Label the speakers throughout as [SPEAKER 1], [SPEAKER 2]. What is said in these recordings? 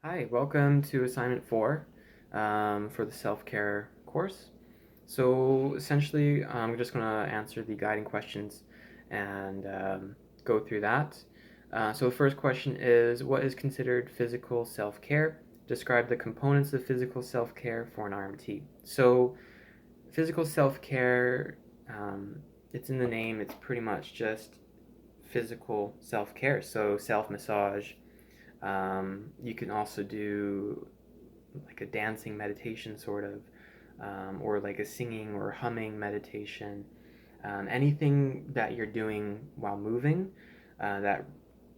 [SPEAKER 1] Hi, welcome to assignment 4 for the self-care course. So essentially, I'm just going to answer the guiding questions and go through that. So the first question is, what is considered physical self-care? Describe the components of physical self-care for an RMT. So physical self-care, it's in the name, it's pretty much just physical self-care. So self-massage. You can also do like a dancing meditation, sort of, or like a singing or humming meditation. Anything that you're doing while moving that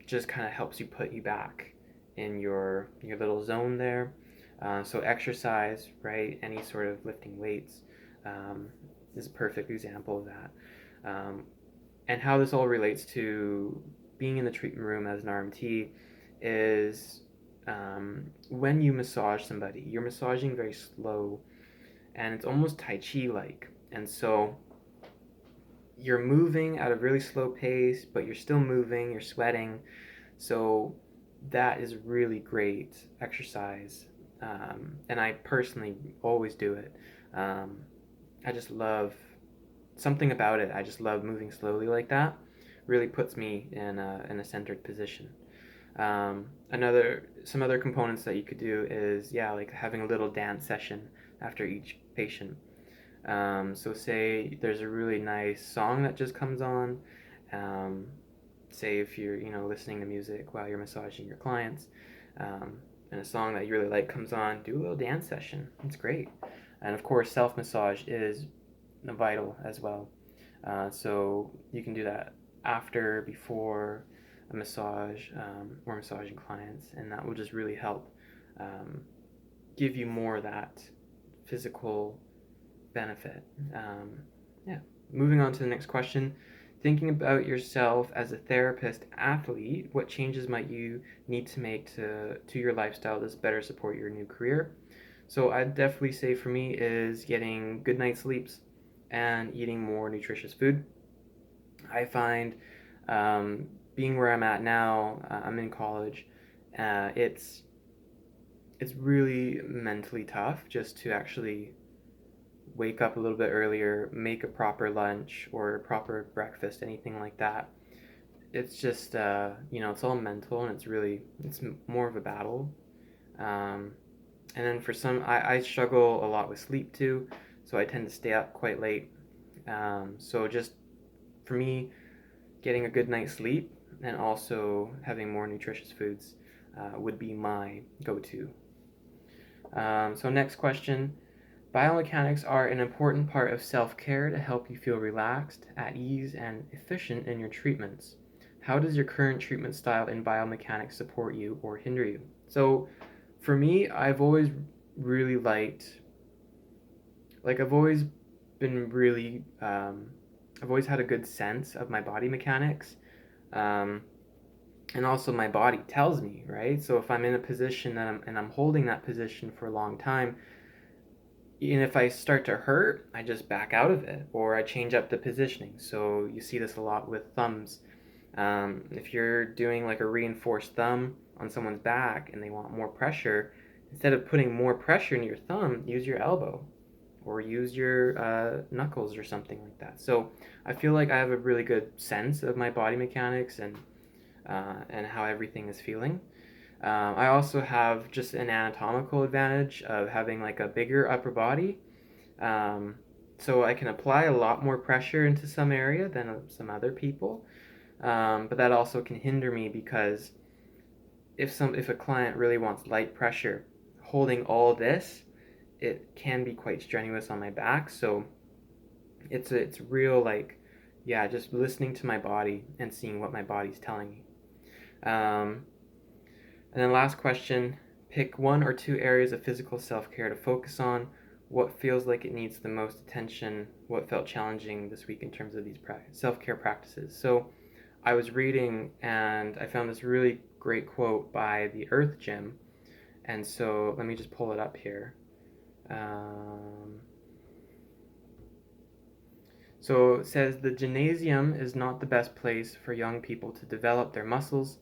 [SPEAKER 1] just kind of helps you put you back in your little zone there. So exercise, right? Any sort of lifting weights is a perfect example of that. Um, and how this all relates to being in the treatment room as an RMT is when you massage somebody, you're massaging very slow and it's almost Tai Chi like. And so you're moving at a really slow pace, but you're still moving, you're sweating. So that is really great exercise. And I personally always do it. Um, I just love something about it. I just love moving slowly like that. Really puts me in a centered position. Some other components that you could do is, yeah, like having a little dance session after each patient. So say there's a really nice song that just comes on. Um, Say if you're listening to music while you're massaging your clients, um, and a song that you really like comes on, do a little dance session. It's great. And of course, self massage is vital as well. So you can do that after, before a massage, or massaging clients, and that will just really help um, give you more of that physical benefit. Yeah. Moving on to the next question. Thinking about yourself as a therapist athlete, what changes might you need to make to your lifestyle to better support your new career? So I'd definitely say for me is getting good night's sleeps and eating more nutritious food. I find being where I'm at now, I'm in college. It's really mentally tough just to actually wake up a little bit earlier, make a proper lunch or a proper breakfast, anything like that. It's just it's all mental and it's more of a battle. Um, and then for some, I struggle a lot with sleep too, so I tend to stay up quite late. So just for me, getting a good night's sleep and also having more nutritious foods would be my go-to. So next question. Biomechanics are an important part of self-care to help you feel relaxed, at ease, and efficient in your treatments. How does your current treatment style in biomechanics support you or hinder you? So for me, really liked, I've always been really, I've always had a good sense of my body mechanics. Um, and also my body tells me, right? So if I'm in a position and I'm holding that position for a long time, and if I start to hurt, I just back out of it or I change up the positioning. So you see this a lot with thumbs. If you're doing like a reinforced thumb on someone's back and they want more pressure, instead of putting more pressure in your thumb, use your elbow or use your knuckles or something like that. So I feel like I have a really good sense of my body mechanics and how everything is feeling. I also have just an anatomical advantage of having like a bigger upper body. Um, so I can apply a lot more pressure into some area than some other people. But that also can hinder me because if a client really wants light pressure, holding all this, it can be quite strenuous on my back. So it's real like, yeah, just listening to my body and seeing what my body's telling me. Um, And then last question, pick one or two areas of physical self-care to focus on. What feels like it needs the most attention? What felt challenging this week in terms of these self-care practices? So I was reading and I found this really great quote by the Earth Gym. And so let me just pull it up here. Um, so it says the gymnasium is not the best place for young people to develop their muscles.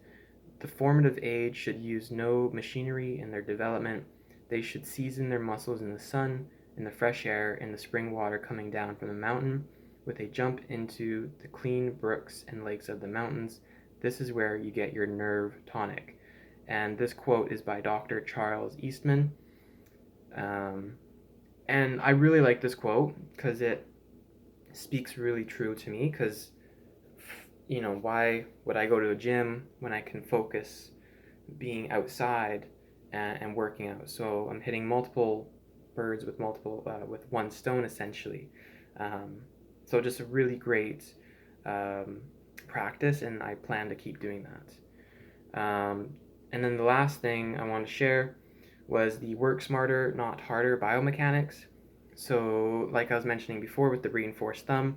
[SPEAKER 1] The formative age should use no machinery in their development. They should season their muscles in the sun, in the fresh air, in the spring water coming down from the mountain, with a jump into the clean brooks and lakes of the mountains. This is where you get your nerve tonic. And this quote is by Dr. Charles Eastman. Um, and I really like this quote because it speaks really true to me. Because, why would I go to a gym when I can focus being outside and working out? So I'm hitting multiple birds with with one stone essentially. Um, so just a really great um, practice, and I plan to keep doing that. And then the last thing I want to share was the work smarter, not harder biomechanics. So, like I was mentioning before with the reinforced thumb,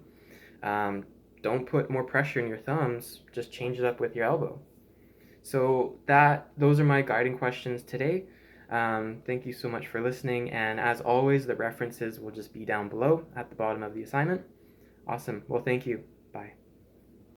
[SPEAKER 1] um, don't put more pressure in your thumbs, just change it up with your elbow. So those are my guiding questions today. Thank you so much for listening, and as always, the references will just be down below at the bottom of the assignment. Awesome. Well, thank you. Bye.